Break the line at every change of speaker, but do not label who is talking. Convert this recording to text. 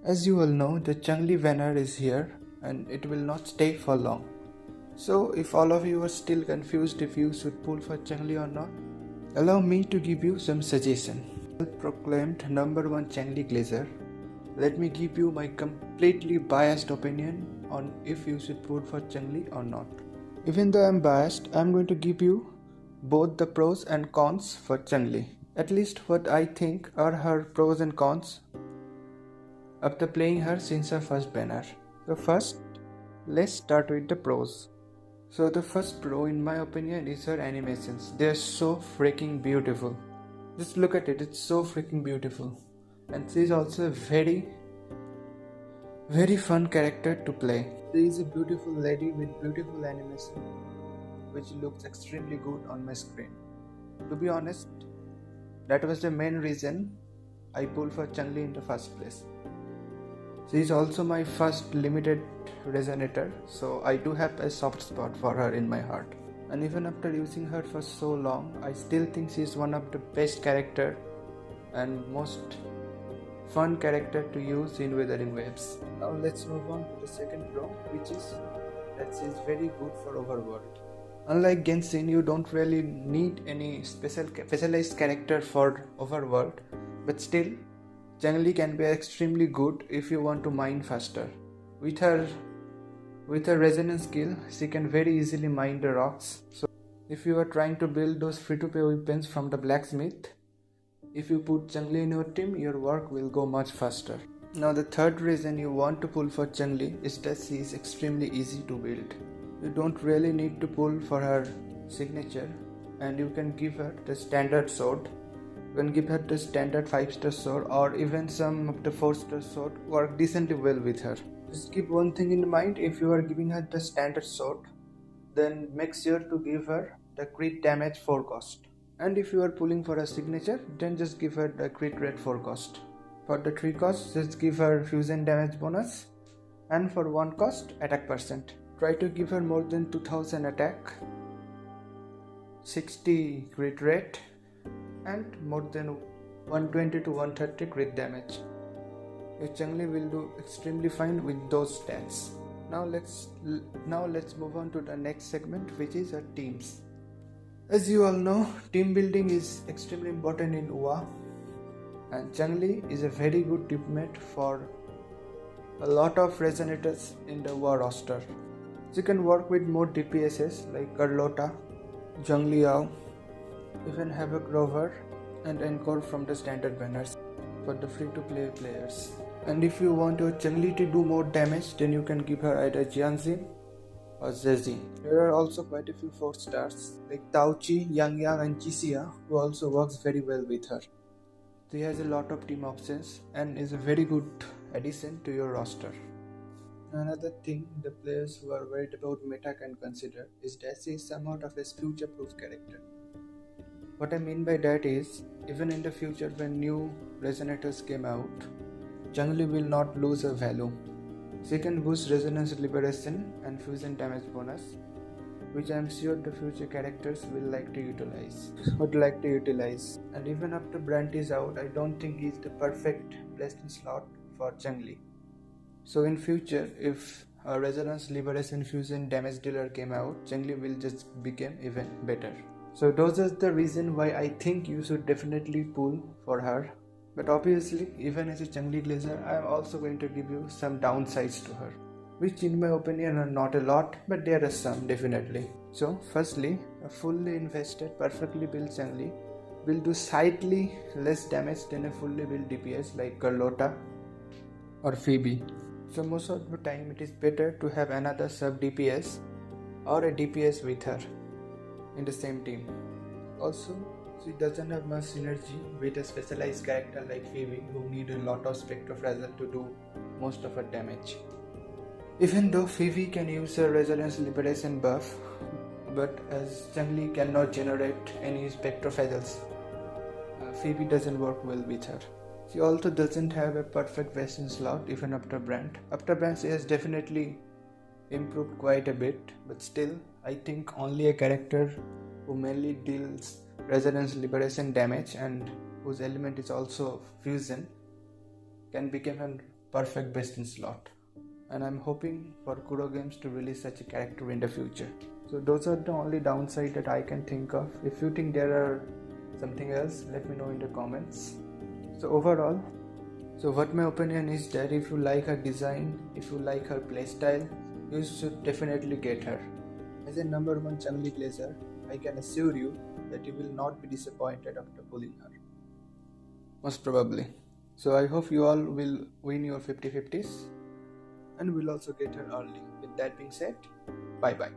As you all know, the Changli banner is here and it will not stay for long. So if all of you are still confused if you should pull for Changli or not, allow me to give you some suggestion. Proclaimed number one Changli Glazer. Let me give you my completely biased opinion on if you should pull for Changli or not. Even though I'm biased, I'm going to give you both the pros and cons for Changli. At least what I think are her pros and cons after playing her since her first banner. So first, let's start with the pros. So the first pro in my opinion is her animations. They're so freaking beautiful. Just look at it, it's so freaking beautiful. And she's also a very fun character to play. She is a beautiful lady with beautiful animation, which looks extremely good on my screen. To be honest, that was the main reason I pulled for Changli in the first place. She is also my first limited resonator, so I do have a soft spot for her in my heart. And even after using her for so long, I still think she is one of the best character and most fun character to use in Wuthering Waves. Now let's move on to the second pro, which is that she is very good for overworld. Unlike Genshin, you don't really need any specialized character for overworld, but still, Changli can be extremely good if you want to mine faster. With her resonance skill, she can very easily mine the rocks. So if you are trying to build those free-to-play weapons from the blacksmith, if you put Changli in your team, your work will go much faster. Now the third reason you want to pull for Changli is that she is extremely easy to build. You don't really need to pull for her signature, and you can give her the standard sword. You can give her the standard 5-star sword, or even some of the 4-star sword work decently well with her. Just keep one thing in mind: if you are giving her the standard sword, then make sure to give her the crit damage 4 cost. And if you are pulling for a signature, then just give her the crit rate 4 cost. For the 3 cost, just give her fusion damage bonus, and for 1 cost, attack percent. Try to give her more than 2000 attack, 60 crit rate, and more than 120 to 130 crit damage. Your Changli will do extremely fine with those stats. Now let's move on to the next segment, which is her teams. As you all know, team building is extremely important in Wuwa, and Changli is a very good teammate for a lot of resonators in the Wuwa roster. She can work with more DPSs like Carlotta, Zhongliao, even Havoc Rover and Encore from the standard banners for the free-to-play players. And if you want your Changli to do more damage, then you can give her either Jianxin or Zezi. There are also quite a few 4 stars like Taochi, Yang Yang and Chixia, who also works very well with her. She has a lot of team options and is a very good addition to your roster. Another thing the players who are worried about meta can consider is that she is somewhat of a future-proof character. What I mean by that is, even in the future when new resonators came out, Changli will not lose her value. She can boost resonance liberation and fusion damage bonus, which I am sure the future characters would like to utilize. And even after Brant is out, I don't think he is the perfect placement slot for Changli. So in future, if a resonance liberation fusion damage dealer came out, Changli will just become even better. So those are the reason why I think you should definitely pull for her. But obviously, even as a Changli Glazer, I am also going to give you some downsides to her, which in my opinion are not a lot, but there are some definitely. So firstly, a fully invested, perfectly built Changli will do slightly less damage than a fully built DPS like Carlotta or Phoebe. So most of the time it is better to have another sub DPS or a DPS with her in the same team. Also, she doesn't have much synergy with a specialized character like Phoebe, who need a lot of Spectrofragile to do most of her damage. Even though Phoebe can use her resonance liberation buff, but as Changli cannot generate any Spectrofragiles, Phoebe doesn't work well with her. She also doesn't have a perfect Western slot even after Brand. After Brand she has definitely improved quite a bit, but still I think only a character who mainly deals resonance liberation damage and whose element is also fusion can become a perfect best in slot. And I'm hoping for Kuro Games to release such a character in the future. So those are the only downside that I can think of. If you think there are something else, let me know in the comments. So overall, what my opinion is that if you like her design, if you like her playstyle, you should definitely get her. As a number one Changli Glazer, I can assure you that you will not be disappointed after pulling her. Most probably. So I hope you all will win your 50-50s and will also get her early. With that being said, bye bye.